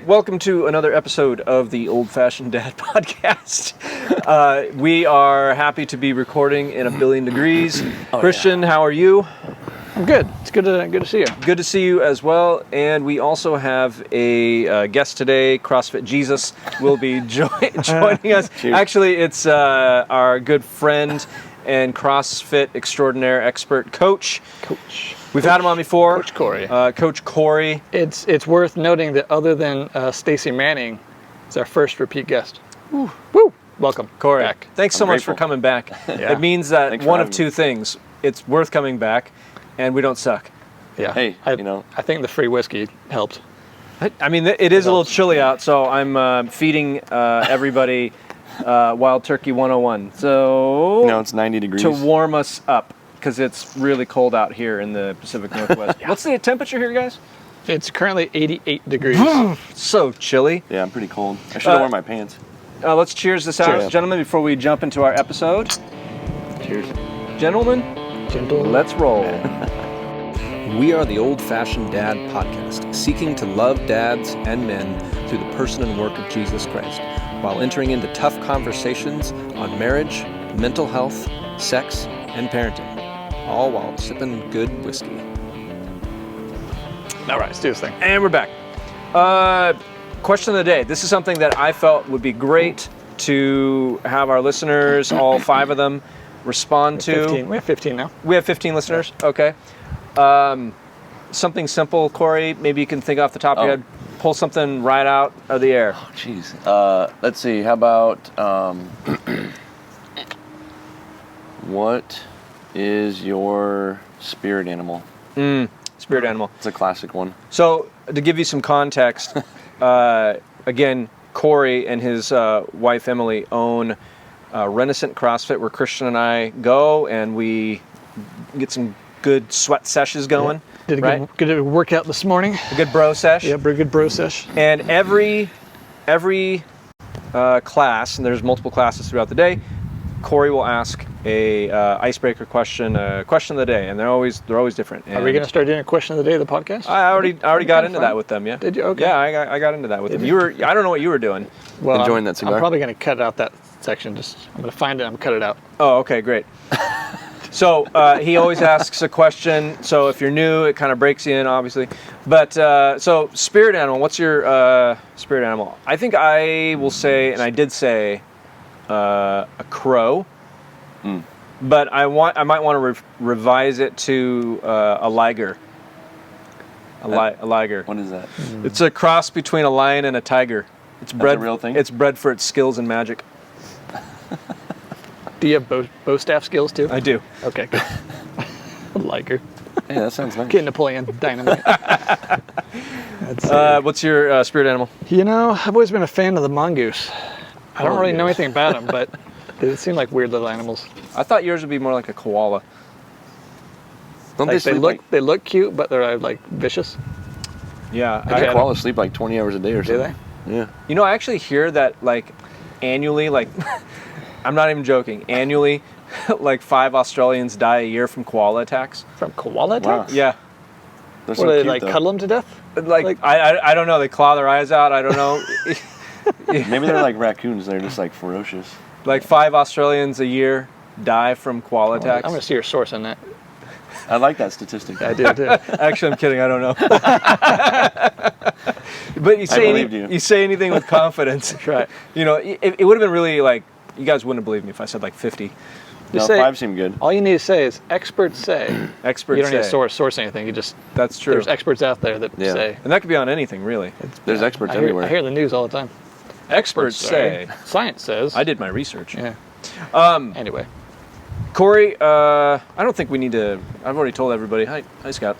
welcome to another episode of the Old Fashioned Dad Podcast. We are happy to be recording in 1,000,000,000 degrees. Christian, how are you? I'm good. It's good to see you. Good to see you as well. And we also have a guest today. CrossFit Jesus will be joining us. Cheers. Actually, it's our good friend and CrossFit extraordinaire expert Coach. We've had him on before. Coach Corey. Coach Corey. It's worth noting that other than Stacy Manning, it's our first repeat guest. Woo! Welcome, Corey. back. Thanks so much for coming back. Yeah. It means that Thanks one for of having two me. things. It's worth coming back, and we don't suck. Yeah. Hey, I think the free whiskey helped. I mean, it is a little chilly out, so I'm feeding everybody Wild Turkey 101. So it's 90 degrees. to warm us up, because it's really cold out here in the Pacific Northwest. What's the temperature here, guys? It's currently 88 degrees. So chilly. Yeah, I'm pretty cold. I should have worn my pants. Let's cheers this out, Cheers. gentlemen, before we jump into our episode. Cheers. Gentlemen, Gentle. let's roll. We are the Old Fashioned Dad Podcast, seeking to love dads and men through the person and work of Jesus Christ, while entering into tough conversations on marriage, mental health, sex, and parenting, all while sipping good whiskey. All right, let's do this thing. And we're back. Question of the day. This is something that I felt would be great to have our listeners, all 5 of them, respond to. 15. We have 15 now. We have 15 listeners? Okay. Something simple, Corey, maybe you can think off the top of your head. Pull something right out of the air. Oh, jeez. Let's see. How about what is your spirit animal? Spirit animal. It's a classic one. So, to give you some context, again, Corey and his wife Emily own Renaissance CrossFit, where Christian and I go and we get some good sweat sessions going. Did a right? good workout this morning. A good bro sesh. Yeah, pretty good bro sesh. And every class, and there's multiple classes throughout the day, Corey will ask a icebreaker question, question of the day, and they're always different. Are we going to start doing a question of the day of the podcast? I already got into that with them. Yeah. Did you? Okay. Yeah, I got into that with them. I don't know what you were doing. Well, Enjoying that cigar? I'm probably going to cut out that section. I'm going to find it and cut it out. Oh, okay, great. So he always asks a question. So if you're new, it kind of breaks you in, obviously. But so spirit animal. What's your spirit animal? I think I will say, and I did say, a crow. But I might want to revise it to a liger. A liger. What is that? It's a cross between a lion and a tiger. It's bred. a real thing? It's bred for its skills in magic. Do you have bow staff skills too? I do. Okay, good. Liker. Hey, that sounds nice. Get Napoleon Dynamite. What's your spirit animal? I've always been a fan of the mongoose. I don't really know anything about them, but they seem like weird little animals. I thought yours would be more like a koala. Don't Like, they sleep they look cute, but they're like vicious. Yeah. I think koalas sleep like 20 hours a day or Do something. they? Yeah. You know, I actually hear that like annually, like I'm not even joking. Annually, like 5 Australians die a year from koala attacks. From koala Wow. attacks? Yeah. They're What, so do they cute, like though. cuddle them to death? Like I don't know. They claw their eyes out. I don't know. Maybe they're like raccoons. They're just like ferocious. Like 5 Australians a year die from koala I'm attacks. going to see your source on that. I like that statistic. I do too. Actually, I'm kidding. I don't know. But you believed you. say anything with confidence. That's right. You know, it would have been really like, you guys wouldn't believe me if I said like 50. No, Just say- 5 seem good. All you need to say is experts say. Experts You don't need say. to source anything. You just That's true. There's experts out there that Yeah. say. And that could be on anything, really. There's experts I hear, everywhere. I hear the news all the time. Experts say. Science says. I did my research. Yeah. Anyway. Corey, I don't think we need to. I've already told everybody. Hi, Scott.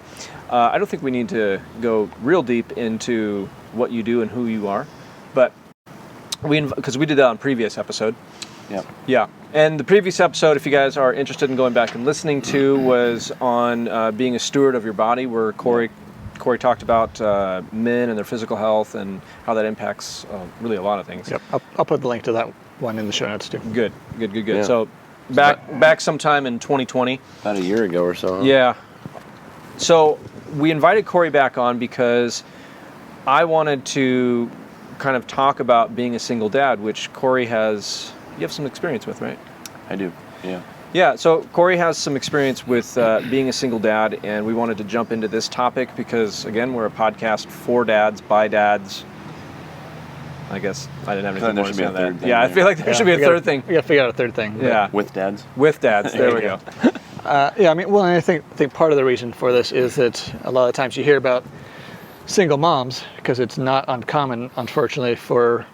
I don't think we need to go real deep into what you do and who you are, but because we did that on previous episode. Yeah. Yeah, and the previous episode, if you guys are interested in going back and listening to, was on being a steward of your body, where Corey talked about men and their physical health and how that impacts really a lot of things. Yep. I'll put the link to that one in the show notes too. Good. Yeah. So back sometime in 2020. About a year ago or so. Huh? Yeah. So we invited Corey back on because I wanted to kind of talk about being a single dad, which Corey you have some experience with, right? I do. Yeah. Yeah, so Corey has some experience with being a single dad, and we wanted to jump into this topic because, again, we're a podcast for dads, by dads. I guess I didn't have anything more to say on that. thing Yeah, I there. feel like there should be a third thing. We got to figure out a third thing. Yeah, With dads. with dads. There we go. Yeah, I mean, well, and I think part of the reason for this is that a lot of times you hear about single moms because it's not uncommon, unfortunately, for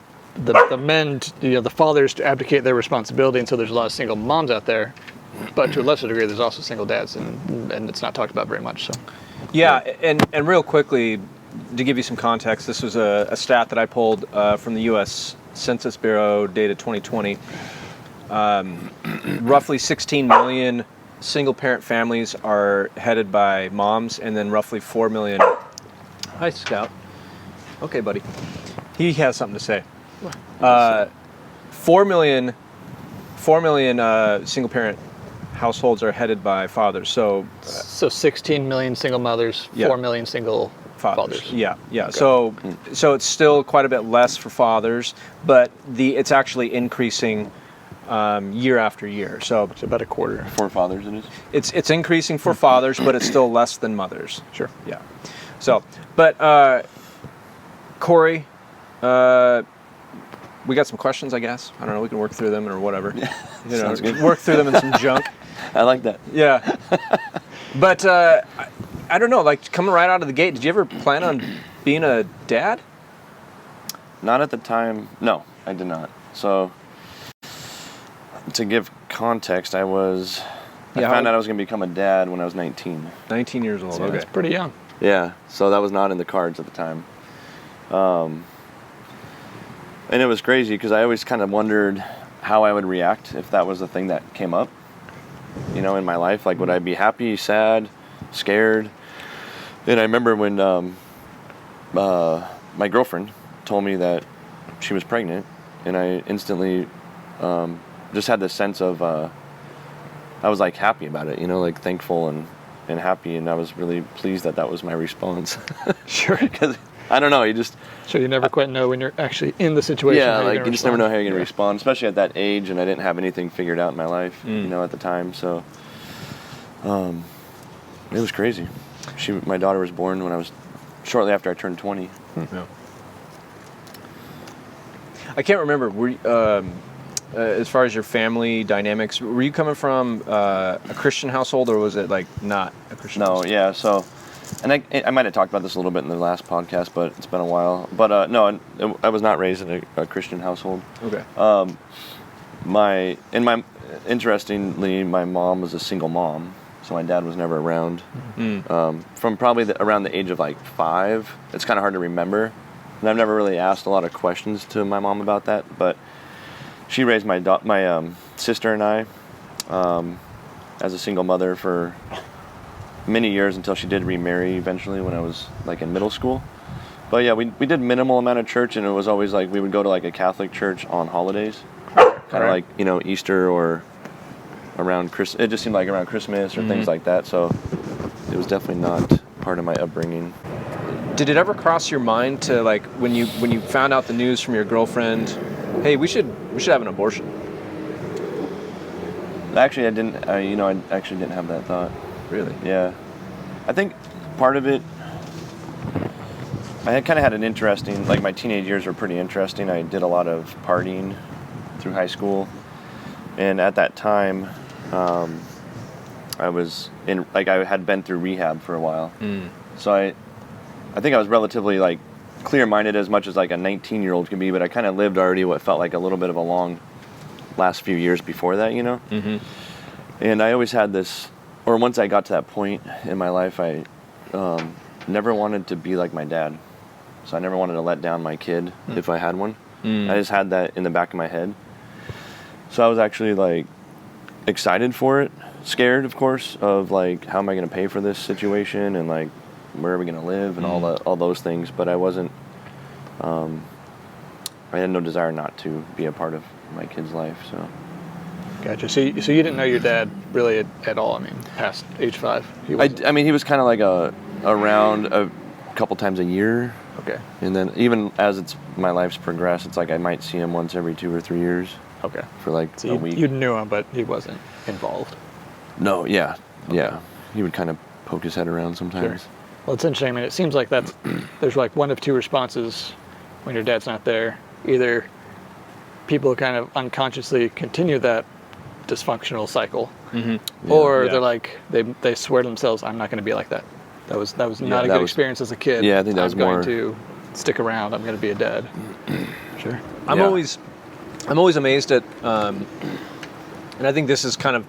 the men, the fathers to abdicate their responsibility, and so there's a lot of single moms out there. But to a lesser degree, there's also single dads, and it's not talked about very much. So. Yeah, and real quickly, to give you some context, this was a stat that I pulled from the U.S. Census Bureau, data 2020. Roughly 16 million single-parent families are headed by moms, and then roughly 4 million. Hi, Scout. Okay, buddy. He has something to say. 4 million single-parent households are headed by fathers. So 16 million single mothers, 4 million single fathers. Yeah. Okay. So it's still quite a bit less for fathers, but it's actually increasing year after year. So It's about a quarter. For fathers, it is. it's increasing for fathers, but it's still less than mothers. Sure. Yeah. So, but Corey, we got some questions, I guess. I don't know. We can work through them or whatever. Sounds good. Work through them in some junk. I like that. Yeah. But I don't know, like coming right out of the gate, did you ever plan on being a dad? Not at the time. No, I did not. So, to give context, I found out I was going to become a dad when I was 19. 19 years old, So okay. That's pretty young. Yeah, so that was not in the cards at the time. And it was crazy because I always kind of wondered how I would react if that was the thing that came up, in my life. Like, would I be happy, sad, scared? And I remember when my girlfriend told me that she was pregnant, and I instantly just had this sense of, I was like happy about it, like thankful and happy, and I was really pleased that was my response. Sure. Because, I don't know, So you never quite know when you're actually in the situation. yeah, how you're like gonna you just never respond. know how you're going to respond, especially at that age, and I didn't have anything figured out in my life, at the time, so it was crazy. My daughter was born when I was shortly after I turned 20. Yeah. I can't remember. Were you, as far as your family dynamics, were you coming from a Christian household, or was it like not a Christian? No, household? yeah, so, and I might have talked about this a little bit in the last podcast, but it's been a while. But no, I was not raised in a Christian household. Okay. Interestingly, my mom was a single mom, so my dad was never around. From probably around the age of like 5, it's kind of hard to remember, and I've never really asked a lot of questions to my mom about that. But she raised my sister and I as a single mother for many years until she did remarry eventually when I was like in middle school. But yeah, we did minimal amount of church, and it was always like we would go to like a Catholic church on holidays, kind of like Easter or around Christmas. It just seemed like around Christmas or things like that. So it was definitely not part of my upbringing. Did it ever cross your mind to, like, when you found out the news from your girlfriend, hey, we should have an abortion? Actually, I didn't. I actually didn't have that thought. Really? Yeah, I think part of it. I had kind of had an interesting, like my teenage years were pretty interesting. I did a lot of partying through high school, and at that time, I was I had been through rehab for a while. So I think I was relatively like clear-minded as much as like a 19-year-old can be, but I kind of lived already what felt like a little bit of a long last few years before that, And I always had this, or once I got to that point in my life, I never wanted to be like my dad. So I never wanted to let down my kid if I had one. I just had that in the back of my head. So I was actually like excited for it, scared, of course, of like, how am I going to pay for this situation, and like, where are we going to live, and all those things. But I wasn't, I had no desire not to be a part of my kid's life. So. Gotcha. So you didn't know your dad really at all? I mean, past age 5? I mean, he was kind of like a couple times a year. Okay. And then even as my life's progressed, it's like I might see him once every 2 or 3 years Okay. for like So a week. you knew him, but he wasn't involved. No, yeah, yeah. He would kind of poke his head around sometimes. Sure. Well, it's interesting. I mean, it seems like there's like one of two responses when your dad's not there. Either people kind of unconsciously continue that dysfunctional cycle, or Yeah. they're like they swear to themselves, "I'm not going to be like that. That was not a that good was- experience as a kid. Yeah, I think that was I'm going more- to stick around. I'm going to be a dad." Sure. I'm Yeah. always amazed at, and I think this is kind of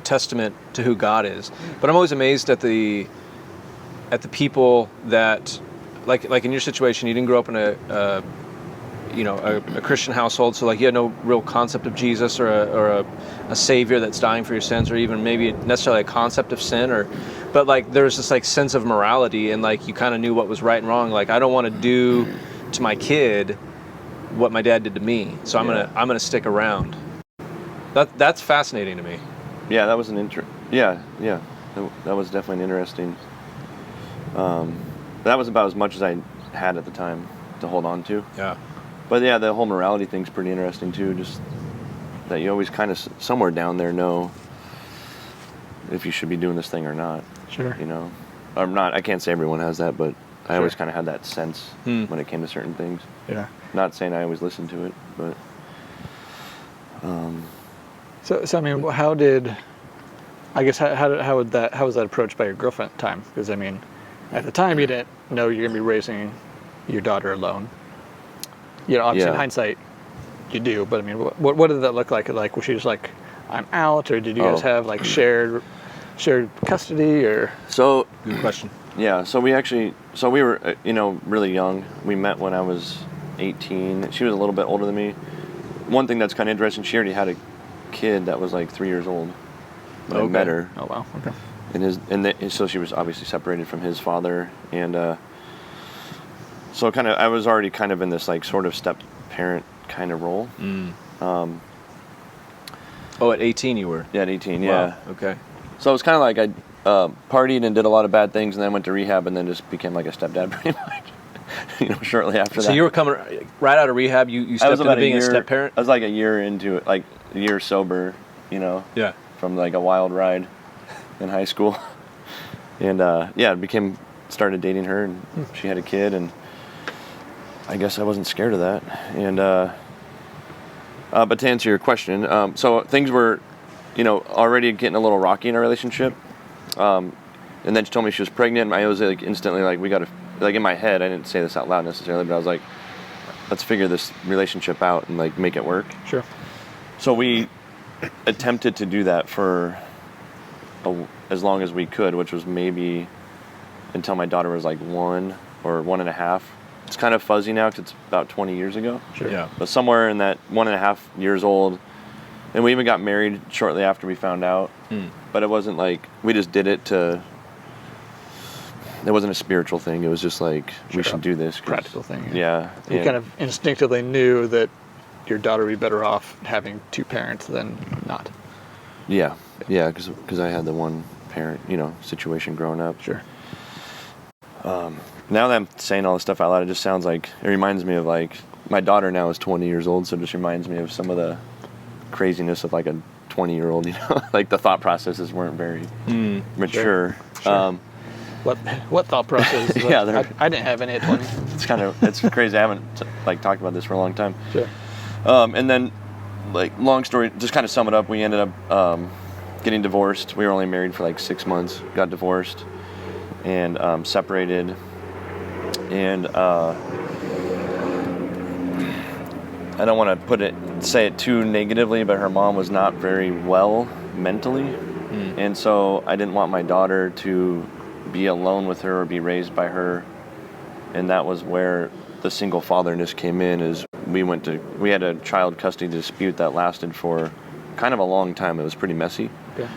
testament to who God is. But I'm always amazed at the people that, like in your situation, you didn't grow up in a Christian household, so like you had no real concept of Jesus or a savior that's dying for your sins, or even maybe necessarily a concept of sin, but like there's this like sense of morality, and like you kind of knew what was right and wrong. Like I don't want to do to my kid what my dad did to me, so I'm gonna stick around. That's fascinating to me. Yeah, that was that was definitely an interesting. That was about as much as I had at the time to hold on to. Yeah. But yeah, the whole morality thing's pretty interesting too. Just that you always kind of somewhere down there know if you should be doing this thing or not. Sure. Or not. I can't say everyone has that, but I Sure. always kind of had that sense when it came to certain things. Yeah. Not saying I always listened to it, but. So I mean, how was that approached by your girlfriend at the time? Because I mean, at the time you didn't know you're gonna be raising your daughter alone. Obviously in hindsight, you do. But I mean, what did that look like? Like, was she just like, "I'm out," or did you guys have like shared custody, or? So. Good question. Yeah. So we were really young. We met when I was 18. She was a little bit older than me. One thing that's kind of interesting, she already had a kid that was like 3 years old when I met her. Oh wow. Okay. So she was obviously separated from his father, and so I was already kind of in this like sort of step parent kind of role. At 18 you were. Yeah, at 18. Wow. Yeah. Okay. So it was kind of like I partied and did a lot of bad things, and then went to rehab, and then just became like a stepdad pretty much. Shortly after that. So you were coming right out of rehab. You stepped into being a step parent. I was like a year into it, like a year sober. Yeah. From like a wild ride in high school, and started dating her, and she had a kid, and I guess I wasn't scared of that. And but to answer your question, so things were, already getting a little rocky in our relationship, and then she told me she was pregnant. And I was like instantly like, we got to, like in my head, I didn't say this out loud necessarily, but I was like, let's figure this relationship out and like make it work. Sure. So we attempted to do that for as long as we could, which was maybe until my daughter was like 1 or 1.5. It's kind of fuzzy now because it's about 20 years ago. Sure. Yeah. But somewhere in that 1.5 years old, and we even got married shortly after we found out. But it wasn't like we just did it to. It wasn't a spiritual thing. It was just like we should do this. Practical thing. Yeah. You kind of instinctively knew that your daughter would be better off having two parents than not. Yeah, because I had the one parent, situation growing up. Sure. Now that I'm saying all this stuff out loud, it just sounds like, it reminds me of like, my daughter now is 20 years old, so it just reminds me of some of the craziness of like a 20-year-old, like the thought processes weren't very mature. Sure. What thought process? Yeah, I didn't have any at 20. It's crazy. I haven't talked about this for a long time. Sure. And then, like, long story, just kind of sum it up, we ended up getting divorced. We were only married for like 6 months, got divorced, and separated. And I don't want to say it too negatively, but her mom was not very well mentally. And so I didn't want my daughter to be alone with her or be raised by her. And that was where the single fatherness came in, is we had a child custody dispute that lasted for kind of a long time. It was pretty messy. Okay.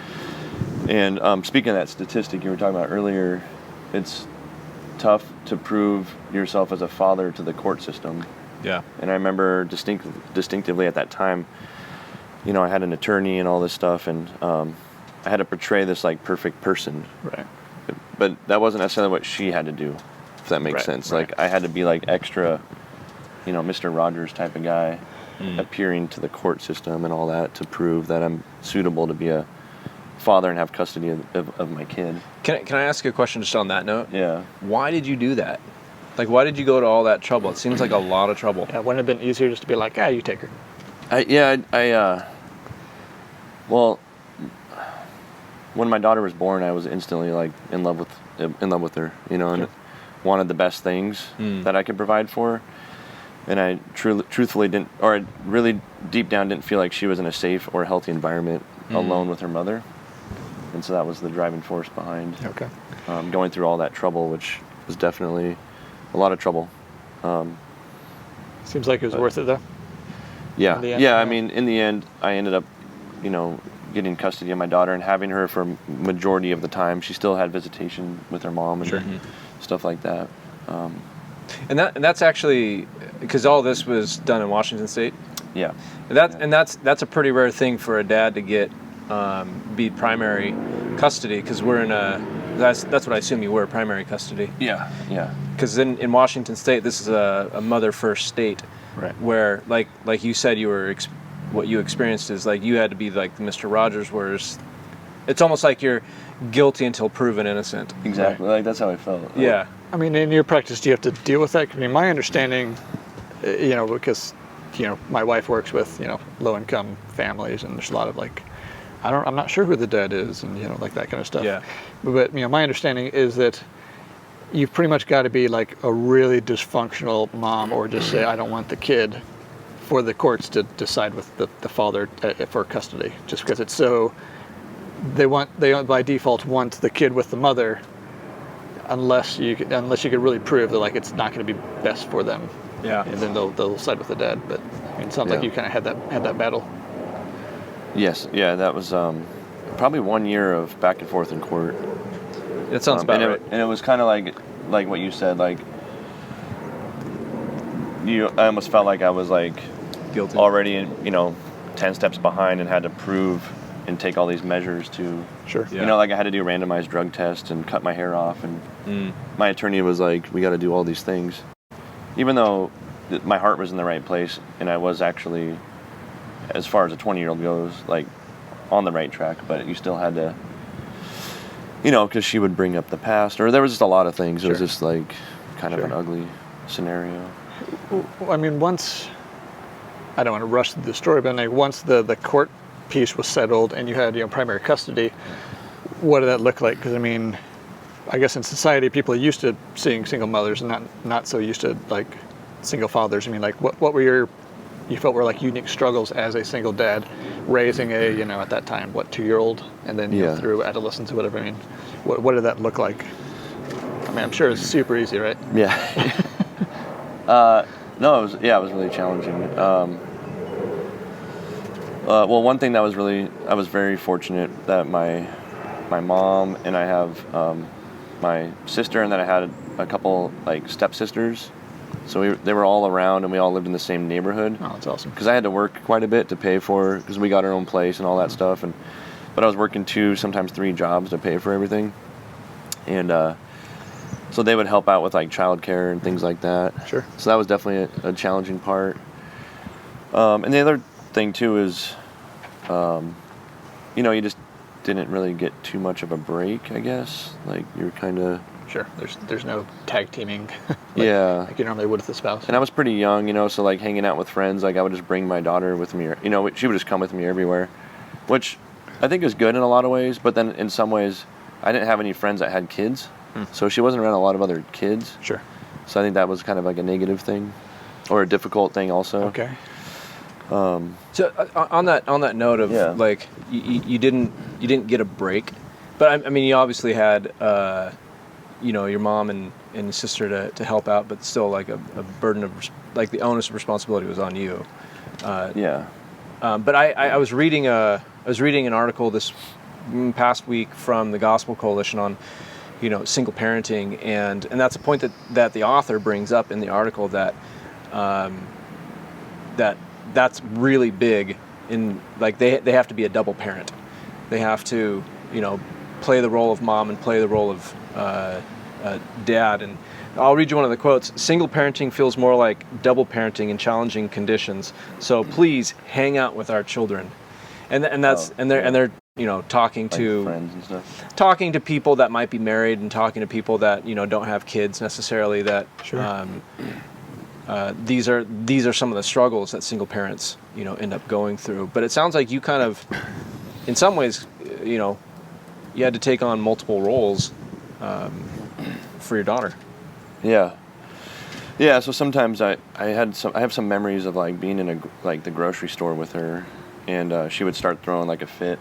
And speaking of that statistic you were talking about earlier, it's tough to prove yourself as a father to the court system. Yeah. And I remember distinctively at that time, I had an attorney and all this stuff, and I had to portray this like perfect person. Right. But that wasn't necessarily what she had to do. if that makes Right, sense. right. Like I had to be like extra, Mr. Rogers type of guy, appearing to the court system and all that to prove that I'm suitable to be a father and have custody of my kid. Can I ask you a question just on that note? Yeah. Why did you do that? Like, why did you go to all that trouble? It seems like a lot of trouble. Yeah, wouldn't it have been easier just to be like, you take her? Well, when my daughter was born, I was instantly like in love with her, and wanted the best things that I could provide for her. And I truthfully didn't, or I really deep down didn't feel like she was in a safe or healthy environment alone with her mother. And so that was the driving force behind going through all that trouble, which was definitely a lot of trouble. Seems like it was worth it though. Yeah, in the end, I mean, in the end, I ended up, getting custody of my daughter and having her for majority of the time. She still had visitation with her mom and stuff like that. And that's actually because all this was done in Washington State. Yeah. And that's a pretty rare thing for a dad to get be primary custody, because we're in that's what I assume you were, primary custody. Yeah. Because in Washington State, this is a mother first state, Right. where like you said, you were what you experienced is like you had to be like Mr. Rogers, whereas it's almost like you're guilty until proven innocent. Exactly. Like that's how I felt. Yeah. I mean, in your practice, do you have to deal with that? I mean, my understanding, because, my wife works with, low-income families, and there's a lot of like, I'm not sure who the dad is, and like that kind of stuff. Yeah. But my understanding is that you've pretty much got to be like a really dysfunctional mom, or just say I don't want the kid, for the courts to decide with the father for custody, just because it's so. They by default want the kid with the mother, unless you could really prove that like it's not going to be best for them. Yeah. And then they'll side with the dad. But I mean, it sounds like you kind of had that battle. Yes. Yeah. That was probably 1 year of back and forth in court. It sounds about right. And it was kind of like what you said. Like I almost felt like I was like Guilty. already 10 steps behind and had to prove and take all these measures to. Sure. Yeah. Like I had to do a randomized drug test and cut my hair off, and my attorney was like, we got to do all these things. Even though my heart was in the right place and I was actually, as far as a 20-year-old goes, like on the right track, but you still had to, because she would bring up the past, or there was just a lot of things. It was just like kind of an ugly scenario. I mean, I don't want to rush the story, but like once the court piece was settled and you had primary custody, what did that look like? Because I mean, I guess in society people are used to seeing single mothers and not so used to like single fathers. I mean, like what were you felt were like unique struggles as a single dad raising a at that time 2-year-old, and then through adolescence or whatever. I mean, what did that look like? I mean, I'm sure it's super easy, right? Yeah. No, it was really challenging. Well, one thing that was I was very fortunate that my mom and I have my sister, and then I had a couple like stepsisters. So they were all around, and we all lived in the same neighborhood. Oh, that's awesome. Because I had to work quite a bit to pay for, because we got our own place and all that stuff. But I was working 2, sometimes 3 jobs to pay for everything. And so they would help out with like childcare and things like that. Sure. So that was definitely a challenging part. And the other thing too is, you just didn't really get too much of a break, I guess. Like you're kind of. Sure. There's no tag teaming. Like you normally would with the spouse. And I was pretty young, so like hanging out with friends, like I would just bring my daughter with me, she would just come with me everywhere, which I think is good in a lot of ways. But then in some ways, I didn't have any friends that had kids, so she wasn't around a lot of other kids. Sure. So I think that was kind of like a negative thing, or a difficult thing also. Okay. So on that note of like you didn't get a break, but I mean you obviously had your mom and your sister to help out, but still like a burden of like the onus of responsibility was on you. But I was reading an article this past week from the Gospel Coalition on single parenting, and that's a point that the author brings up in the article that that's really big in like they have to be a double parent. They have to play the role of mom and play the role of dad, and I'll read you one of the quotes. Single parenting feels more like double parenting in challenging conditions. So please hang out with our children. And that's and they're talking Like to friends and stuff. talking to people that might be married and talking to people that don't have kids necessarily. That Sure. these are some of the struggles that single parents end up going through. But it sounds like you kind of, in some ways, you had to take on multiple roles for your daughter. Yeah. Yeah, so sometimes I have some memories of like being in the grocery store with her, and she would start throwing like a fit.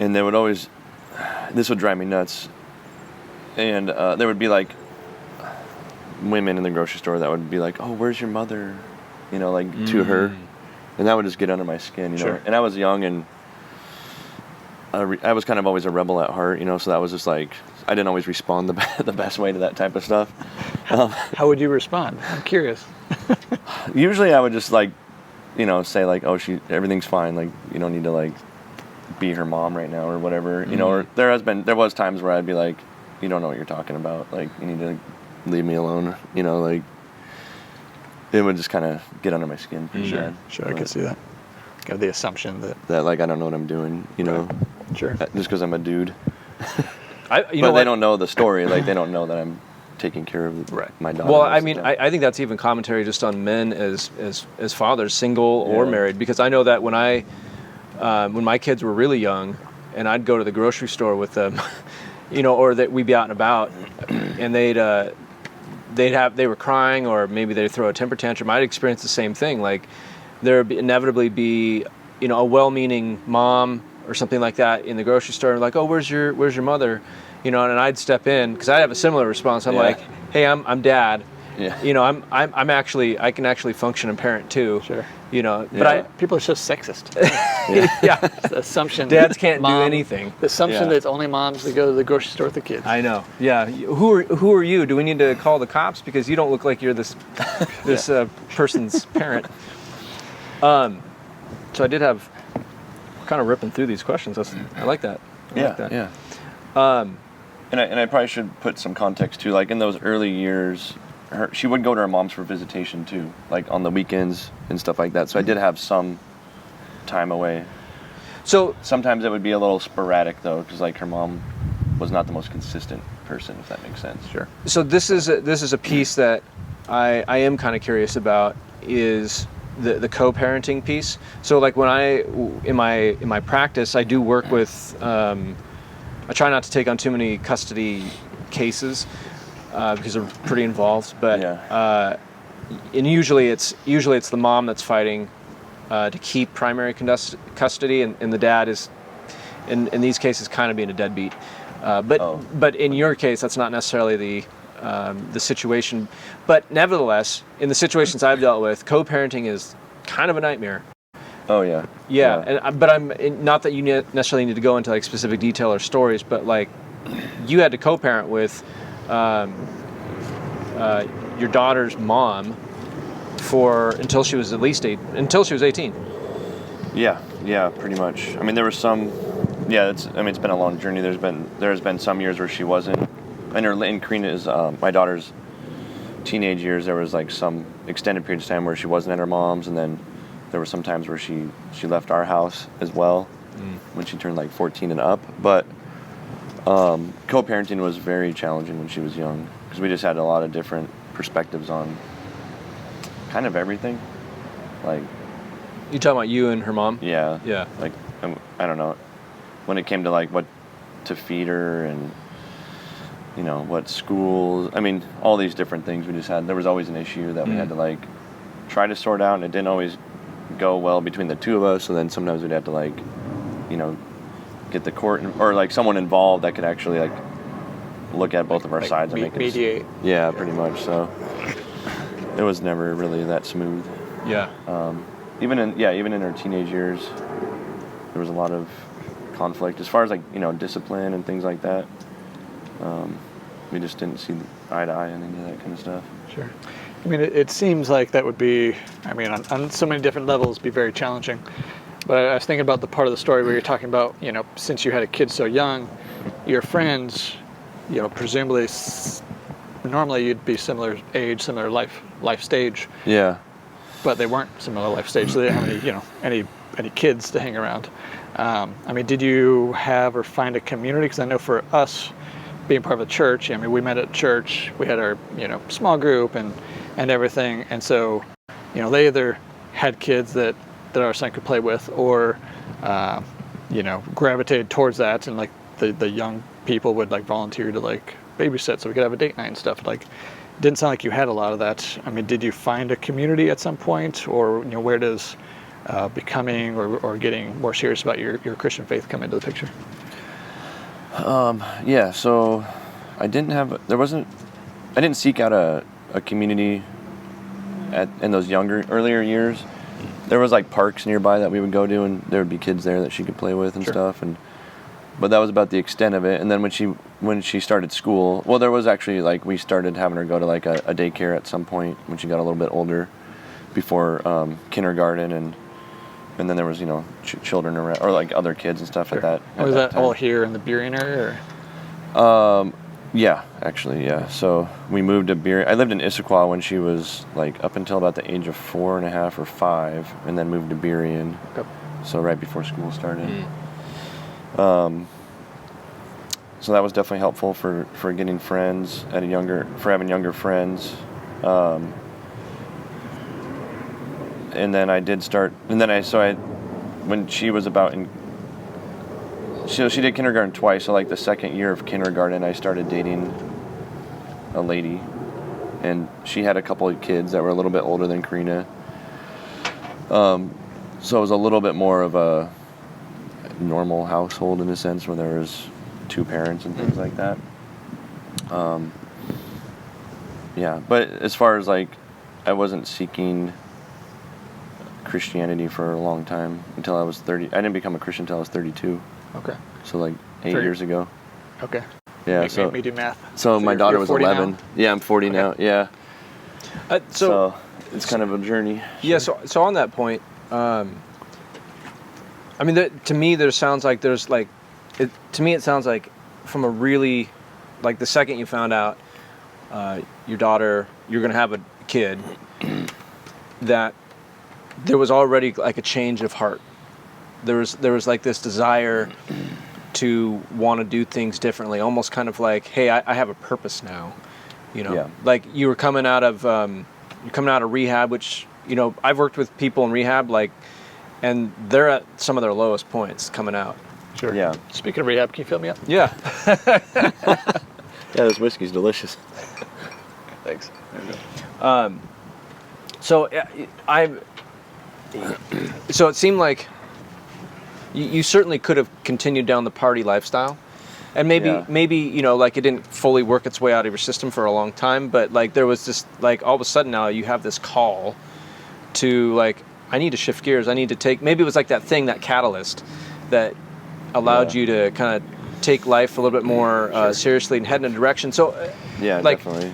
And they would always, this would drive me nuts. And there would be like women in the grocery store that would be like, "Oh, where's your mother?" To her. And that would just get under my skin, Sure. And I was young, and I was kind of always a rebel at heart, so that was just like, I didn't always respond the best way to that type of stuff. How would you respond? I'm curious. Usually I would just like, say like, "Oh, everything's fine. Like, you don't need to like be her mom right now," or whatever. Or there was times where I'd be like, "You don't know what you're talking about. Like, you need to leave me alone." Like it would just kind of get under my skin. Pretty bad. Sure, I could see that. Got the assumption that. Like I don't know what I'm doing. Sure. Just because I'm a dude. But But they don't know the story. Like they don't know that I'm taking care of my daughter. Well, most I of the mean, time. I think that's even commentary just on men as fathers, single or Yeah. married. Because I know that when when my kids were really young, and I'd go to the grocery store with them, or that we'd be out and about, and they were crying, or maybe they'd throw a temper tantrum. I'd experience the same thing. Like there would inevitably be, a well-meaning mom or something like that in the grocery store, like, "Oh, where's your mother?" And I'd step in because I'd have a similar response. I'm Yeah. like, "Hey, I'm dad." Yeah. I can actually function and parent too. Sure. But People are so sexist. yeah, The assumption dads can't do mom- anything. The assumption Yeah. that it's only moms that go to the grocery store with the kids. I know. Yeah. Who are you? Do we need to call the cops because you don't look like you're this person's parent? So I did have kind of ripping through these questions. I like that. I like that. Yeah. And I probably should put some context too. Like in those early years, she would go to her mom's for visitation too, like on the weekends and stuff like that. So I did have some time away. So Sometimes it would be a little sporadic though, because like her mom was not the most consistent person, if that makes sense. Sure. So this is a piece that I am kind of curious about, is the co-parenting piece. So like when in my practice, I do work with. I try not to take on too many custody cases because they're pretty involved. But and usually it's the mom that's fighting to keep primary custody, and the dad is in these cases kind of being a deadbeat. But in your case, that's not necessarily the situation. But nevertheless, in the situations I've dealt with, co-parenting is kind of a nightmare. Oh yeah. Yeah. But I'm not that you necessarily need to go into like specific detail or stories, but like you had to co-parent with your daughter's mom until she was 18. Yeah, pretty much. I mean, there was some. Yeah, it's been a long journey. There's been some years where she wasn't. In Karina's, my daughter's teenage years, there was like some extended periods of time where she wasn't at her mom's, and then there were some times where she left our house as well when she turned like 14 and up. But co-parenting was very challenging when she was young because we just had a lot of different perspectives on kind of everything. Like, You talking about you and her mom? yeah, Yeah. like I don't know, when it came to like what to feed her and what schools. I mean, all these different things we just had. There was always an issue that we had to like try to sort out, and it didn't always go well between the two of us. So then sometimes we'd have to like, get the court or like someone involved that could actually like look at both of our sides and make it mediate. Yeah, pretty much. So it was never really that smooth. Yeah. Even in her teenage years, there was a lot of conflict as far as like discipline and things like that. We just didn't see eye to eye on any of that kind of stuff. Sure. I mean, it seems like that would be, on so many different levels, be very challenging. But I was thinking about the part of the story where you're talking about, since you had a kid so young, your friends, presumably normally you'd be similar age, similar life stage, Yeah. but they weren't similar life stage, so they didn't have any kids to hang around. I mean, did you have or find a community? Because I know for us, being part of a church, I mean, we met at church, we had our small group and everything, and so they either had kids that our son could play with, or gravitated towards that, and like the young people would like volunteer to like babysit so we could have a date night and stuff. Like, it didn't sound like you had a lot of that. I mean, did you find a community at some point, or where does becoming or getting more serious about your Christian faith come into the picture? Yeah, so I didn't seek out a community in those earlier years. There was like parks nearby that we would go to, and there would be kids there that she could play with and stuff, but that was about the extent of it. And then when she started school, well, there was actually like, we started having her go to like a daycare at some point when she got a little bit older, before kindergarten, and then there was children around, or like other kids and stuff at that. Was that time. all here in the Burien area, or? Yeah, actually, yeah. So we moved to Burien. I lived in Issaquah when she was like up until about the age of 4.5 or 5, and then moved to Burien. Okay. So right before school started. So that was definitely helpful for getting friends for having younger friends. And then I did start, when she was about she did kindergarten twice, so like the second year of kindergarten, I started dating a lady, and she had a couple of kids that were a little bit older than Karina. So it was a little bit more of a normal household in a sense, where there was 2 parents and things like that. Yeah, but as far as like, I wasn't seeking Christianity for a long time until I was 30. I didn't become a Christian until I was 32. Okay. So like 8 years ago. Okay. Yeah. Make me do math. So my daughter was 11. Now? Yeah, I'm 40 now. Yeah. So it's kind of a journey. Yeah. So on that point, I mean, to me, there sounds like there's like, to me it sounds like from a really, like the second you found out your daughter, you're gonna have a kid, that there was already like a change of heart. There was like this desire to want to do things differently, almost kind of like, hey, I have a purpose now, Yeah. Like you were coming out of rehab, which I've worked with people in rehab, like, and they're at some of their lowest points coming out. Sure. Yeah. Speaking of rehab, can you fill me up? Yeah. Yeah, this whiskey's delicious. Thanks. So so it seemed like you certainly could have continued down the party lifestyle, and maybe like it didn't fully work its way out of your system for a long time, but like there was this, like, all of a sudden now you have this call to like, I need to shift gears. I need to take, maybe it was like that thing, that catalyst that allowed you to kind of take life a little bit more seriously and head in a direction. So Yeah, like, definitely.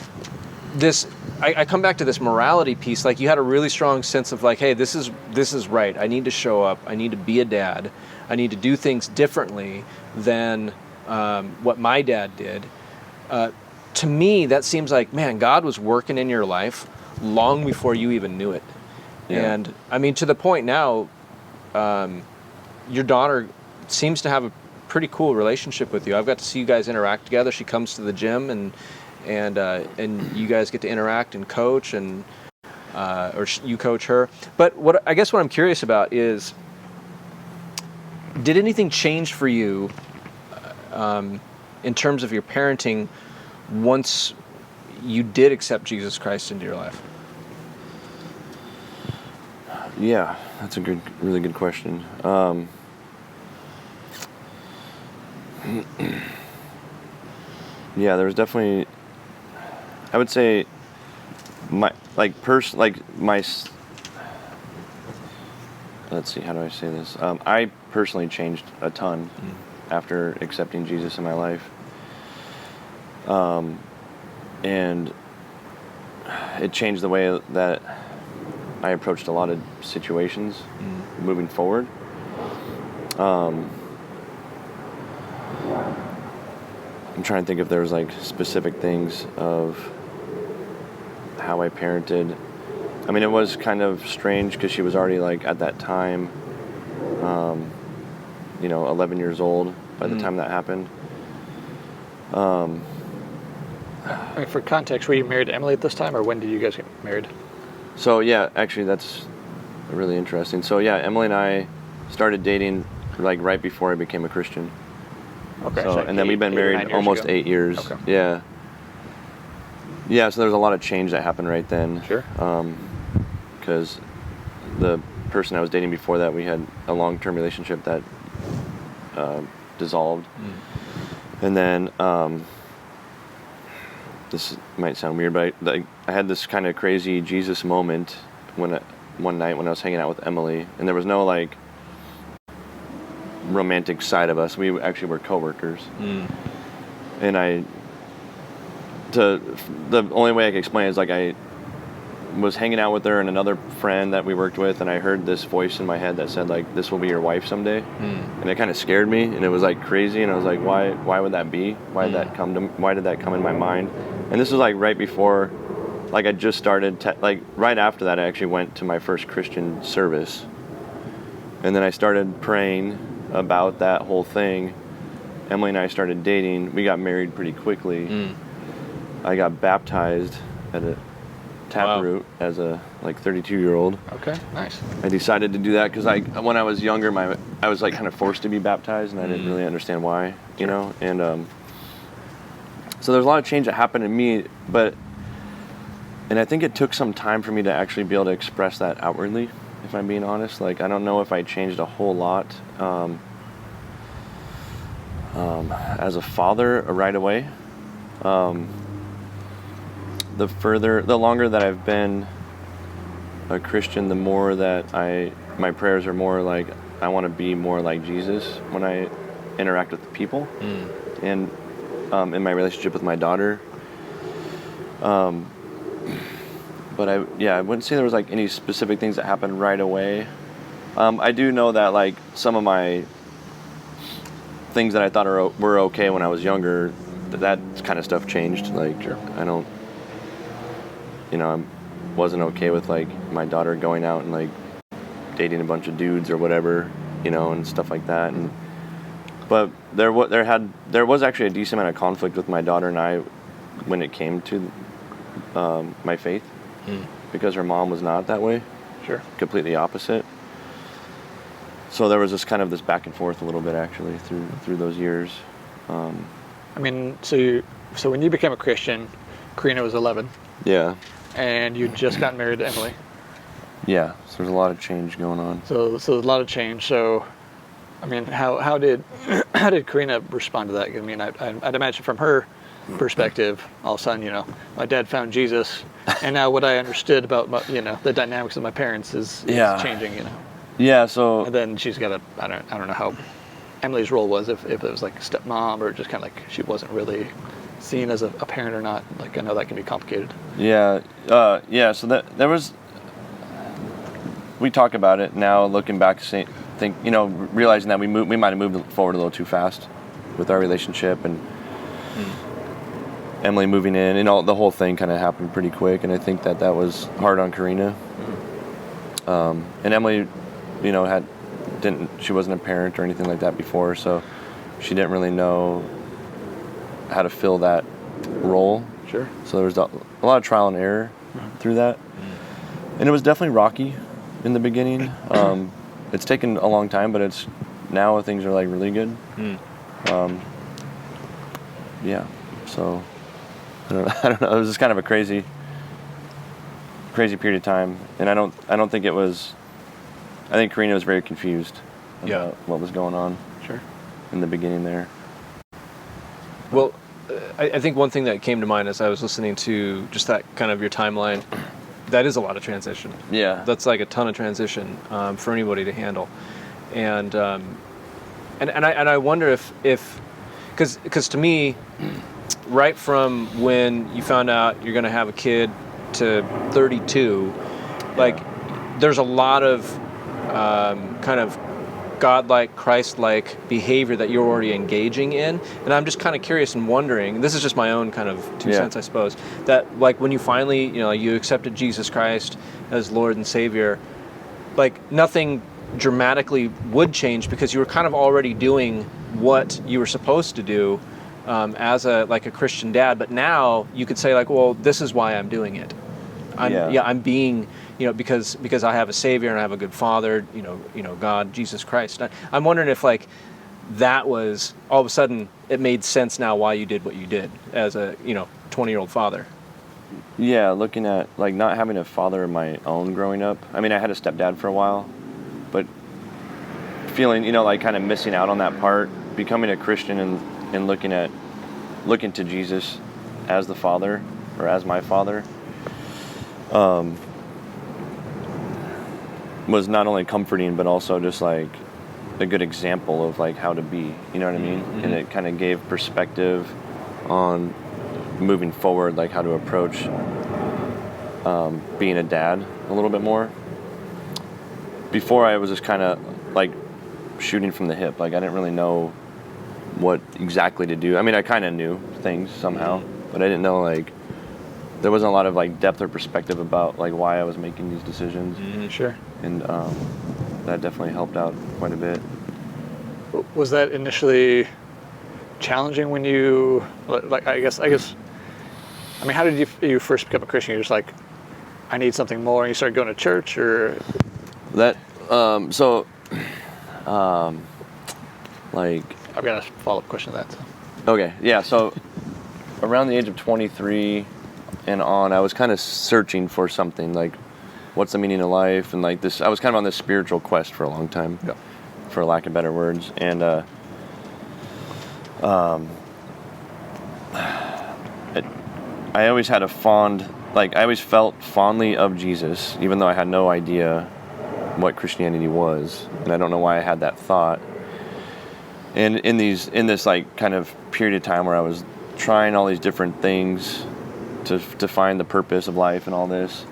I come back to this morality piece. Like, you had a really strong sense of like, hey, this is right. I need to show up. I need to be a dad. I need to do things differently than what my dad did. To me, that seems like, man, God was working in your life long before you even knew it. Yeah. And I mean, to the point now, your daughter seems to have a pretty cool relationship with you. I've got to see you guys interact together. She comes to the gym, and you guys get to interact and coach, and or you coach her. But what I'm curious about is, did anything change for you in terms of your parenting once you did accept Jesus Christ into your life? Yeah, that's a really good question. Yeah, there was definitely, I would say, let's see, how do I say this? I personally changed a ton after accepting Jesus in my life. And it changed the way that I approached a lot of situations moving forward. I'm trying to think if there's like specific things of how I parented. I mean, it was kind of strange because she was already like at that time, 11 years old by the time that happened. I mean, for context, were you married to Emily at this time, or when did you guys get married? So yeah, actually that's really interesting. So yeah, Emily and I started dating like right before I became a Christian. Okay. So, like and then we've been married almost 8 years. Okay. Yeah. Yeah, so there's a lot of change that happened right then. Sure. Because the person I was dating before that, we had a long-term relationship that dissolved. And then, this might sound weird, but I had this kind of crazy Jesus moment one night when I was hanging out with Emily, and there was no like romantic side of us. We actually were coworkers. And the only way I can explain it is like I was hanging out with her and another friend that we worked with, and I heard this voice in my head that said like, "This will be your wife someday," and it kind of scared me, and it was like crazy, and I was like, why would that be? Why did that come in my mind? And this was like right before, like I just started, like right after that I actually went to my first Christian service, and then I started praying about that whole thing. Emily and I started dating. We got married pretty quickly. I got baptized at a Taproot as a 32-year-old. Okay, nice. I decided to do that because when I was younger, I was like kind of forced to be baptized, and I didn't really understand why, you know. And so there's a lot of change that happened in me, and I think it took some time for me to actually be able to express that outwardly, if I'm being honest. Like I don't know if I changed a whole lot as a father right away. The longer that I've been a Christian, the more that my prayers are more like, I want to be more like Jesus when I interact with the people, and in my relationship with my daughter. But I wouldn't say there was like any specific things that happened right away. I do know that like some of my things that I thought were okay when I was younger, that kind of stuff changed. Like I wasn't okay with like my daughter going out and like dating a bunch of dudes or whatever, and stuff like that. But there was actually a decent amount of conflict with my daughter and I when it came to my faith, because her mom was not that way. Sure. Completely opposite. So there was this kind of this back and forth a little bit actually through those years. I mean, so when you became a Christian, Karina was 11. Yeah. And you just got married to Emily. Yeah. So there's a lot of change going on. So there's a lot of change. So, I mean, how did Karina respond to that? I mean, I'd imagine from her perspective, all of a sudden, my dad found Jesus, and now what I understood about the dynamics of my parents is changing. Yeah. So. And then she's got I don't know how Emily's role was, if it was like a stepmom or just kind of like she wasn't really seen as a parent or not. Like I know that can be complicated. Yeah. So there was. We talk about it now, looking back, realizing that we might have moved forward a little too fast with our relationship, and Emily moving in, and the whole thing kind of happened pretty quick, and I think that was hard on Karina. And Emily, she wasn't a parent or anything like that before, so she didn't really know how to fill that role. Sure. So there was a lot of trial and error through that, and it was definitely rocky in the beginning. It's taken a long time, but now things are like really good. Yeah. So I don't know. It was just kind of a crazy period of time, and I don't think it was. I think Karina was very confused about what was going on. Sure. In the beginning there. Well, I think one thing that came to mind as I was listening to just that kind of your timeline, that is a lot of transition. Yeah. That's like a ton of transition for anybody to handle, and I wonder if because to me, right from when you found out you're going to have a kid to 32, like there's a lot of kind of godlike, Christ-like behavior that you're already engaging in. And I'm just kind of curious and wondering, this is just my own kind of 2 cents, I suppose, that like when you finally, you accepted Jesus Christ as Lord and Savior, like nothing dramatically would change because you were kind of already doing what you were supposed to do as a Christian dad. But now you could say like, well, this is why I'm doing it. I'm being, because I have a Savior and I have a good Father, God, Jesus Christ. I'm wondering if like that was all of a sudden it made sense now why you did what you did as a 20-year-old father. Yeah, looking at like not having a father of my own growing up. I mean, I had a stepdad for a while, but feeling like kind of missing out on that part, becoming a Christian and looking to Jesus as the Father or as my Father. Was not only comforting, but also just like a good example of like how to be, you know what I mean? Mm-hmm. And it kind of gave perspective on moving forward, like how to approach being a dad a little bit more. Before I was just kind of like shooting from the hip. Like I didn't really know what exactly to do. I mean, I kind of knew things somehow, but I didn't know like there wasn't a lot of like depth or perspective about like why I was making these decisions. Mm-hmm. Sure. And that definitely helped out quite a bit. Was that initially challenging when you like? I guess. I mean, how did you first become a Christian? You're just like, I need something more, and you started going to church, or that. Like. I've got a follow-up question to that. So. Okay. Yeah. So around the age of 23 and on, I was kind of searching for something like, what's the meaning of life, and like this. I was kind of on this spiritual quest for a long time, for lack of better words, and I always had I always felt fondly of Jesus, even though I had no idea what Christianity was, and I don't know why I had that thought. And in this like kind of period of time where I was trying all these different things to find the purpose of life and all this,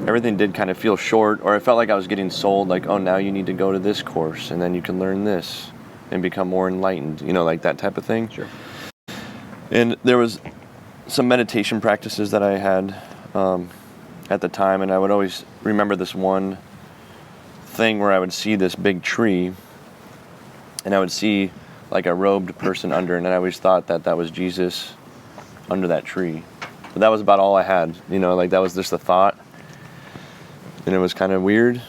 everything did kind of feel short, or I felt like I was getting sold, like, oh, now you need to go to this course, and then you can learn this and become more enlightened, like that type of thing. Sure. And there was some meditation practices that I had at the time, and I would always remember this one thing where I would see this big tree, and I would see like a robed person under, and I always thought that was Jesus under that tree. But that was about all I had, like that was just a thought, and it was kind of weird,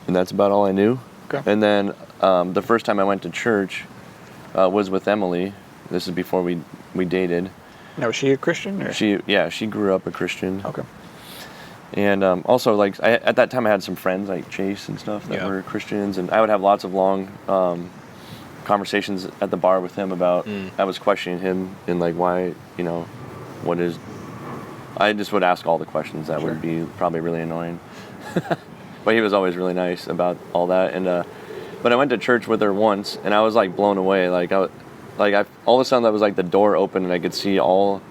and that's about all I knew. Okay. And then the first time I went to church was with Emily. This is before we dated. Now, was she a Christian? Or? She grew up a Christian. Okay. And also, like, at that time I had some friends, like Chase and stuff, that were Christians, and I would have lots of long conversations at the bar with him about, I was questioning him and, like, why, what is, I just would ask all the questions that would be probably really annoying. But he was always really nice about all that. And but I went to church with her once, and I was, like, blown away. All of a sudden, that was like the door opened, and I could see all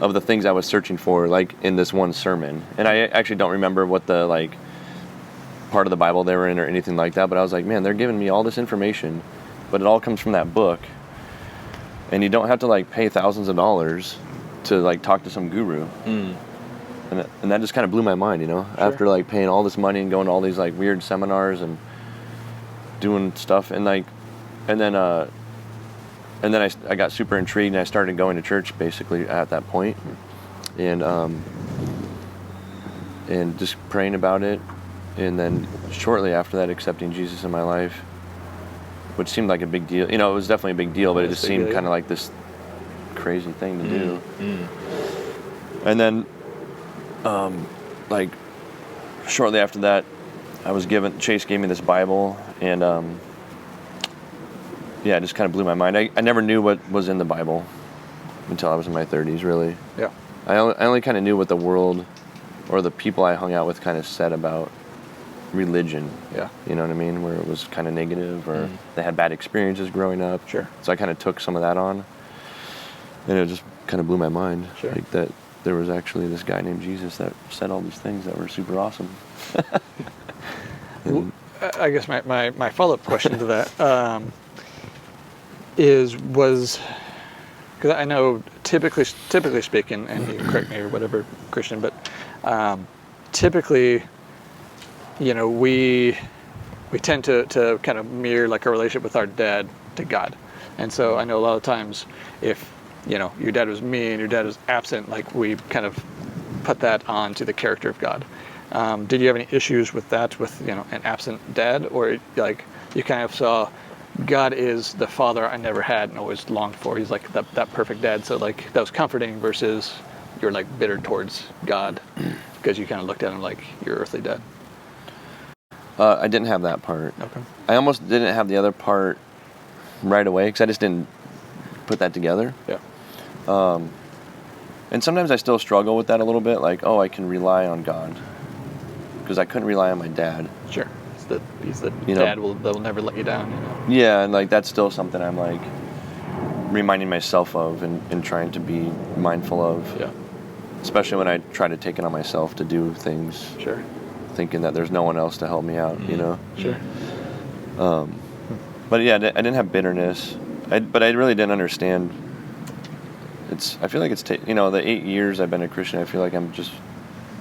of the things I was searching for, like, in this one sermon. And I actually don't remember what the, like, part of the Bible they were in or anything like that, but I was like, man, they're giving me all this information, but it all comes from that book. And you don't have to, like, pay thousands of dollars to, like, talk to some guru. And that just kind of blew my mind, Sure. After, like, paying all this money and going to all these, like, weird seminars and doing stuff. And, like, and then I got super intrigued, and I started going to church basically at that point, and just praying about it, and then shortly after that, accepting Jesus in my life, which seemed like a big deal. It was definitely a big deal, but it just seemed kind of like this crazy thing to do. And then, like, shortly after that, Chase gave me this Bible, and it just kind of blew my mind. I never knew what was in the Bible until I was in my 30s, really. Yeah. I only kind of knew what the world or the people I hung out with kind of said about religion. Yeah. You know what I mean? Where it was kind of negative, or they had bad experiences growing up. Sure. So I kind of took some of that on, and it just kind of blew my mind. Sure. Like that there was actually this guy named Jesus that said all these things that were super awesome. I guess my follow-up question to that was because I know typically speaking, and you can correct me or whatever, Christian, but typically, we tend to kind of mirror like a relationship with our dad to God, and so I know a lot of times if your dad was mean and your dad was absent, like we kind of put that onto the character of God. Did you have any issues with that, with an absent dad, or like you kind of saw God is the father I never had and always longed for? He's like that perfect dad. So like that was comforting versus you're like bitter towards God because you kind of looked at him like your earthly dad. I didn't have that part. Okay. I almost didn't have the other part right away because I just didn't put that together. Yeah. And sometimes I still struggle with that a little bit, like, oh, I can rely on God. Because I couldn't rely on my dad. Sure. He's the dad that will never let you down. Yeah, and like that's still something I'm like reminding myself of and trying to be mindful of. Yeah. Especially when I try to take it on myself to do things. Sure. Thinking that there's no one else to help me out, Sure. But yeah, I didn't have bitterness. But I really didn't understand. I feel like it's the 8 years I've been a Christian, I feel like I'm just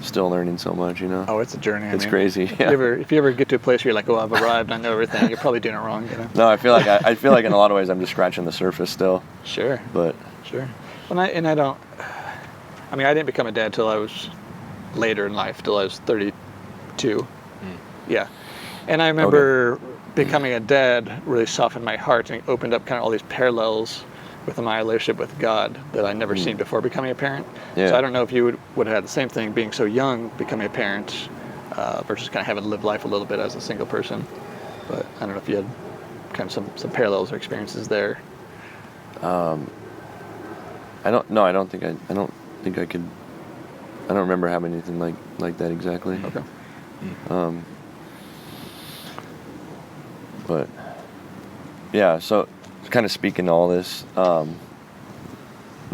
still learning so much, Oh, it's a journey. It's crazy. Yeah. If you ever get to a place where you're like, oh, I've arrived, I know everything, you're probably doing it wrong, No, I feel like in a lot of ways I'm just scratching the surface still. Sure. But sure. I didn't become a dad till I was later in life, till I was 32. Yeah. And I remember becoming a dad really softened my heart and opened up kind of all these parallels with my relationship with God that I'd never seen before becoming a parent. Yeah. So I don't know if you would have had the same thing being so young, becoming a parent, versus kind of having lived life a little bit as a single person. But I don't know if you had kind of some parallels or experiences there. I don't think I could. I don't remember having anything like that exactly. Okay. But yeah, so kind of speaking to all this, not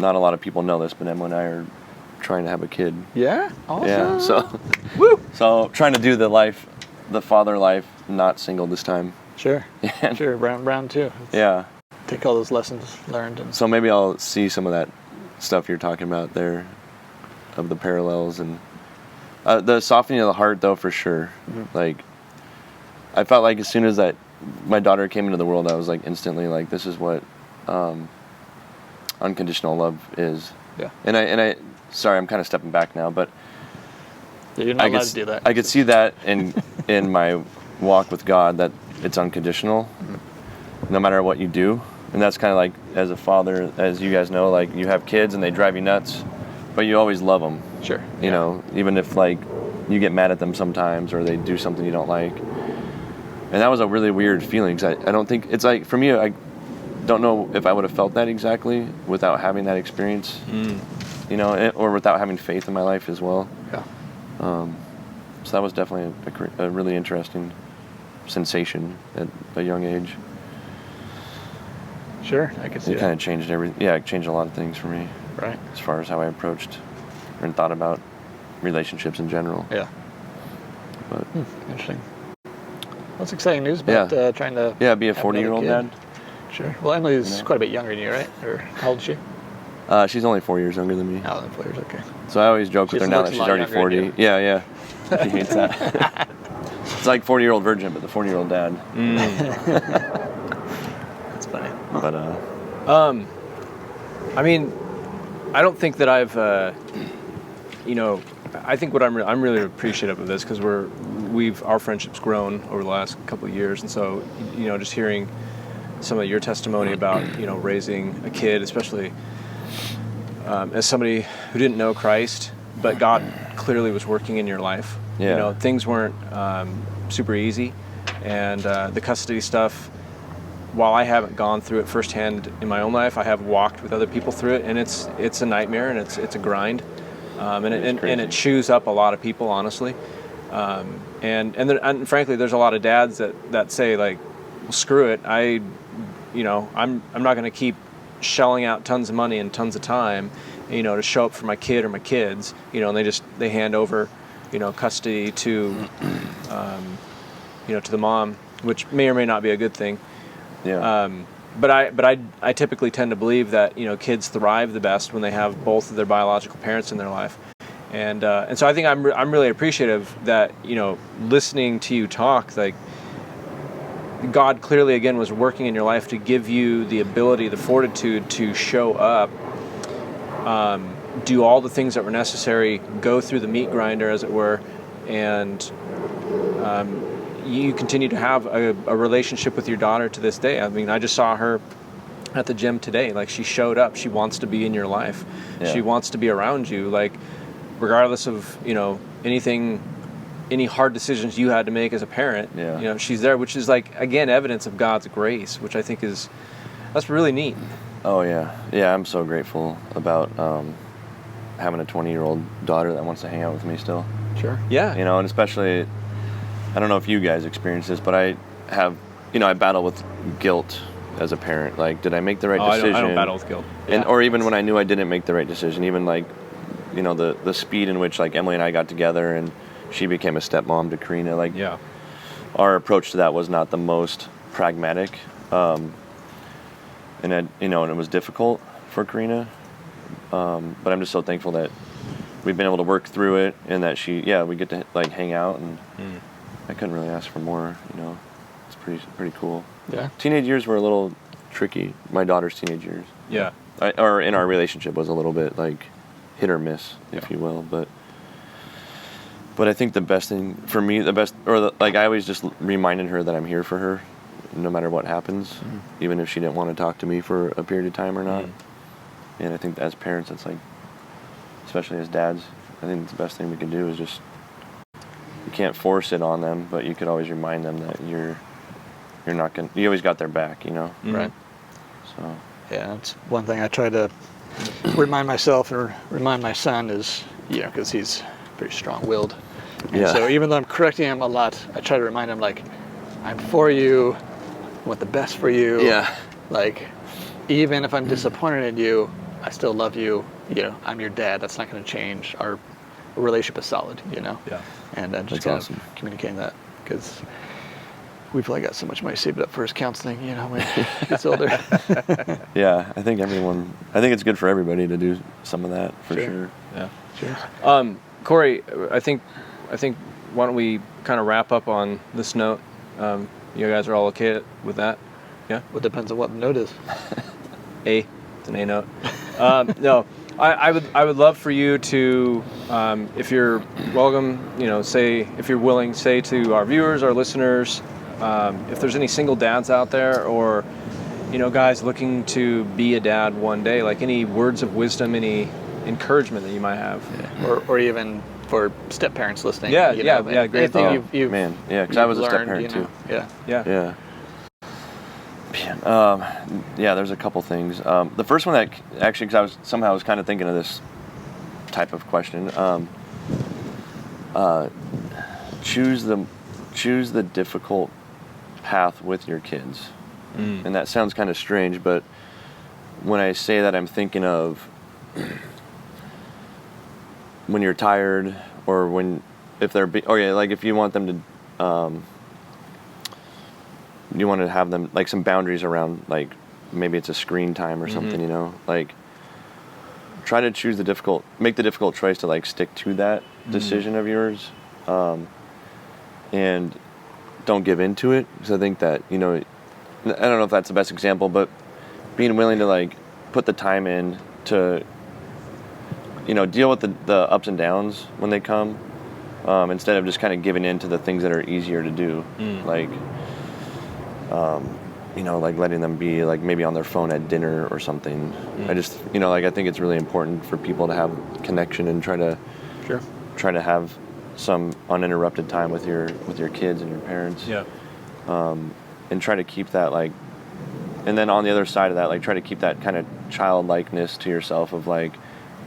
a lot of people know this, but Emma and I are trying to have a kid. Yeah? Awesome. Yeah, so Woo! So trying to do the father life, not single this time. Sure. Yeah. Sure. Round two. Yeah. Take all those lessons learned. And So maybe I'll see some of that stuff you're talking about there, of the parallels and the softening of the heart, though, for sure. Mm-hmm. Like, I felt like as soon as my daughter came into the world, I was like instantly like, this is what unconditional love is. Yeah. And I sorry, I'm kind of stepping back now, but you're not allowed to do that. I could see that in my walk with God, that it's unconditional, no matter what you do. And that's kind of like, as a father, as you guys know, like you have kids and they drive you nuts, but you always love them. Sure. You know, even if like you get mad at them sometimes or they do something you don't like. And that was a really weird feeling, because I don't think, it's like, for me, I don't know if I would have felt that exactly without having that experience, or without having faith in my life as well. Yeah. So that was definitely a really interesting sensation at a young age. Sure, I could see It kind of changed everything. Yeah, it changed a lot of things for me. Right. As far as how I approached and thought about relationships in general. Yeah. But Interesting. That's exciting news about trying to be a have 40-year-old another dad. kid. Sure. Well, Emily's quite a bit younger than you, right? Or how old is she? She's only 4 years younger than me. Oh, then 4 years, okay. So I always joke with She her now looks that a she's lot already younger 40. than Yeah. She hates that. It's like 40-year-old virgin, but the 40-year-old dad. That's funny. But I mean, I don't think that I've, I think what I'm really appreciative of this, because our friendship's grown over the last couple of years, and so just hearing some of your testimony about raising a kid, especially as somebody who didn't know Christ, but God clearly was working in your life. Yeah. Things weren't super easy, and the custody stuff, while I haven't gone through it firsthand in my own life, I have walked with other people through it, and it's a nightmare, and it's a grind, and it chews up a lot of people, honestly. And frankly, there's a lot of dads that say like, well, screw it, I'm not going to keep shelling out tons of money and tons of time, to show up for my kid or my kids, and they hand over, custody to to the mom, which may or may not be a good thing. Yeah. But I typically tend to believe that kids thrive the best when they have both of their biological parents in their life, and so I think I'm really appreciative that listening to you talk, like God clearly again was working in your life to give you the ability, the fortitude to show up, do all the things that were necessary, go through the meat grinder as it were, and you continue to have a relationship with your daughter to this day. I mean, I just saw her at the gym today. Like, she showed up. She wants to be in your life. Yeah. She wants to be around you. Like, regardless of anything, any hard decisions you had to make as a parent. Yeah. She's there, which is like again evidence of God's grace, which I think that's really neat. Oh yeah. I'm so grateful about having a 20-year-old daughter that wants to hang out with me still. Sure. Yeah. And especially, I don't know if you guys experience this, but I have, I battle with guilt as a parent. Like, did I make the right decision? I don't battle with guilt. And or even when I knew I didn't make the right decision, even like, the speed in which like Emily and I got together and she became a stepmom to Karina. Like, yeah, our approach to that was not the most pragmatic, and it was difficult for Karina. But I'm just so thankful that we've been able to work through it, and that we get to like hang out, and I couldn't really ask for more. It's pretty cool. Yeah. Teenage years were a little tricky. My daughter's teenage years. yeah, Or in our relationship was a little bit like hit or miss, if you will. But I think the best thing for me, I always just reminded her that I'm here for her, no matter what happens, even if she didn't want to talk to me for a period of time or not. And I think as parents, it's like, especially as dads, I think the best thing we can do is just, you can't force it on them, but you could always remind them that you're not gonna, you always got their back, Right. So. Yeah, that's one thing I try to remind myself and remind my son is, because he's pretty strong-willed. And Yeah. so even though I'm correcting him a lot, I try to remind him, like, I'm for you, I want the best for you. Yeah. Like, even if I'm disappointed in you, I still love you. I'm your dad. That's not going to change. Our relationship is solid, Yeah. And just That's kind awesome. of communicating that, because we've probably got so much money saved up for his counseling, when he gets older. Yeah, I think it's good for everybody to do some of that, for sure. Yeah. Sure. Corey, I think why don't we kind of wrap up on this note? You guys are all okay with that? Yeah. Well, it depends on what the note is. It's an A note. No, I would love for you to, if you're welcome, say, if you're willing, say to our viewers, our listeners, if there's any single dads out there, or guys looking to be a dad one day, like any words of wisdom, any encouragement that you might have. Yeah. Or even for step parents listening. Yeah, great thought. Anything you've Man, yeah, because I was a step learned, parent too. Yeah. Yeah. Yeah, there's a couple things. The first one that actually, because I was kind of thinking of this type of question. Choose the difficult path with your kids, and that sounds kind of strange, but when I say that, I'm thinking of when you're tired, or if you want them to. You want to have them, like, some boundaries around, like, maybe it's a screen time or something, like, try to make the difficult choice to, like, stick to that decision of yours, and don't give into it, because I think that, I don't know if that's the best example, but being willing to, like, put the time in to, deal with the ups and downs when they come, instead of just kind of giving in to the things that are easier to do, like, like letting them be like maybe on their phone at dinner or something. I just, I think it's really important for people to have connection and try to have some uninterrupted time with your kids and your parents. Yeah. And try to keep that, like, and then on the other side of that, like, try to keep that kind of childlikeness to yourself of, like,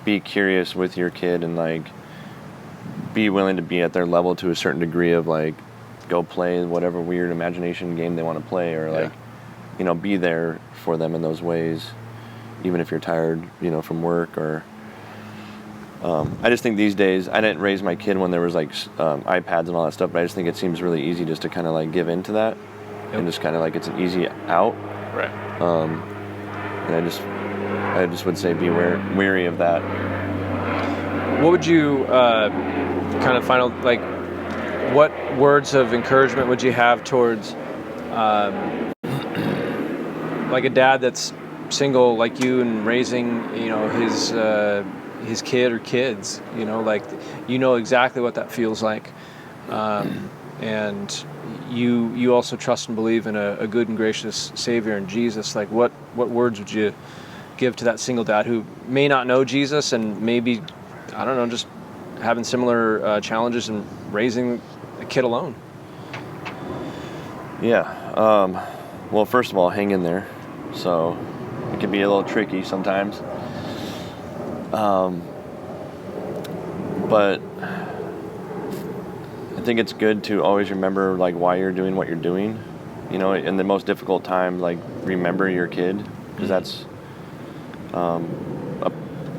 be curious with your kid and, like, be willing to be at their level to a certain degree of, like, go play whatever weird imagination game they want to play, or like, be there for them in those ways, even if you're tired, from work, or I just think these days, I didn't raise my kid when there was like iPads and all that stuff, but I just think it seems really easy just to kind of like give into that, and just kind of like it's an easy out. Right. And I just would say be wary of that. What would you kind of final, like, what words of encouragement would you have towards like a dad that's single like you and raising, you know, his kid or kids, you know, like, you know exactly what that feels like, and you also trust and believe in a good and gracious Savior in Jesus. Like, what words would you give to that single dad who may not know Jesus and maybe, I don't know, just having similar challenges in raising a kid alone? Yeah. Well, first of all, hang in there. So it can be a little tricky sometimes. But I think it's good to always remember like why you're doing what you're doing. You know, in the most difficult time, like remember your kid, because that's a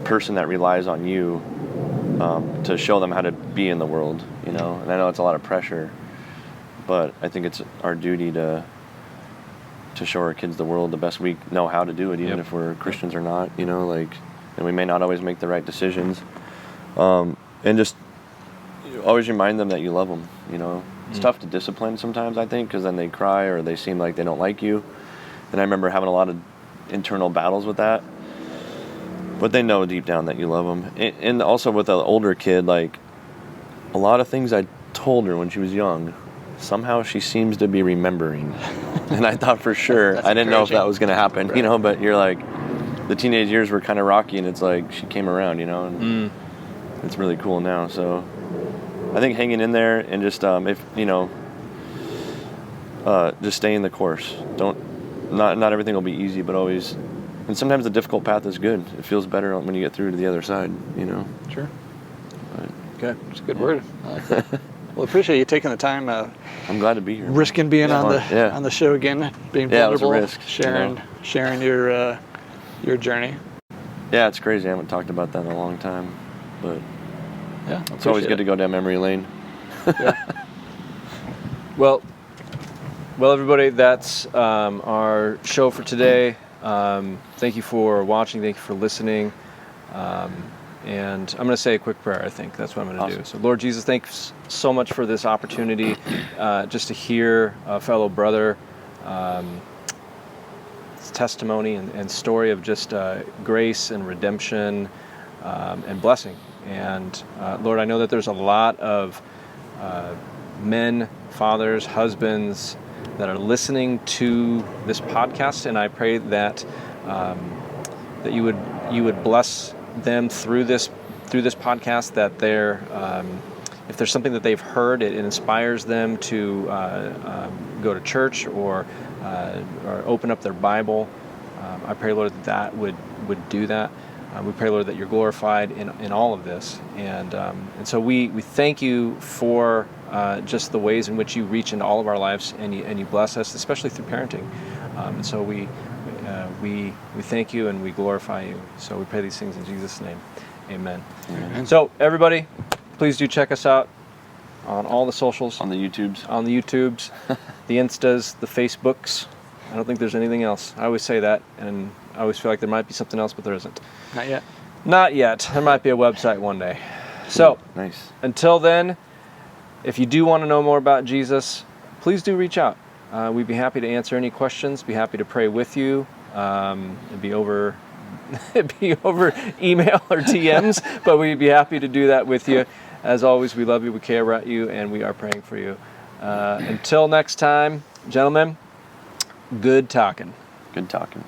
person that relies on you to show them how to be in the world. You know, and I know it's a lot of pressure, but I think it's our duty to show our kids the world the best we know how to do it, even if we're Christians or not, you know, like, and we may not always make the right decisions. And just always remind them that you love them, you know. It's tough to discipline sometimes, I think, because then they cry or they seem like they don't like you. And I remember having a lot of internal battles with that. But they know deep down that you love them. And also with an older kid, like, a lot of things I told her when she was young, somehow she seems to be remembering. And I thought for sure, I didn't know if that was going to happen, you know, but you're like, the teenage years were kind of rocky, and it's like she came around, you know, and it's really cool now. So I think hanging in there and just, if, you know, just staying the course. Not everything will be easy, but always, and sometimes the difficult path is good. It feels better when you get through to the other side, you know. Sure. But, Okay, it's a good word. I like that. Well, appreciate you taking the time. I'm glad to be here. Risking being on the show again, being vulnerable, it was a risk, sharing your journey. Yeah, it's crazy. I haven't talked about that in a long time, but yeah, it's always good to go down memory lane. Yeah. Well, everybody, that's our show for today. Thank you for watching. Thank you for listening. And I'm going to say a quick prayer, I think. That's what I'm going to do. So, Lord Jesus, thanks so much for this opportunity just to hear a fellow brother testimony and story of just grace and redemption and blessing. And, Lord, I know that there's a lot of men, fathers, husbands that are listening to this podcast, and I pray that that you would bless them through this podcast, that they're if there's something that they've heard, it inspires them to go to church or open up their Bible. I pray, Lord, that would do that. We pray, Lord, that you're glorified in all of this, and so we thank you for just the ways in which you reach into all of our lives, and you bless us, especially through parenting. And so we thank you and we glorify you. So we pray these things in Jesus' name. Amen. Amen. So everybody, please do check us out on all the socials. On the YouTubes. On the YouTubes, the Instas, the Facebooks. I don't think there's anything else. I always say that, and I always feel like there might be something else, but there isn't. Not yet. Not yet. There might be a website one day. So, nice. Until then, if you do want to know more about Jesus, please do reach out. We'd be happy to answer any questions, be happy to pray with you. It'd be over email or DMs, but we'd be happy to do that with you. As always, we love you, we care about you, and we are praying for you. Until next time, gentlemen, good talking. Good talking.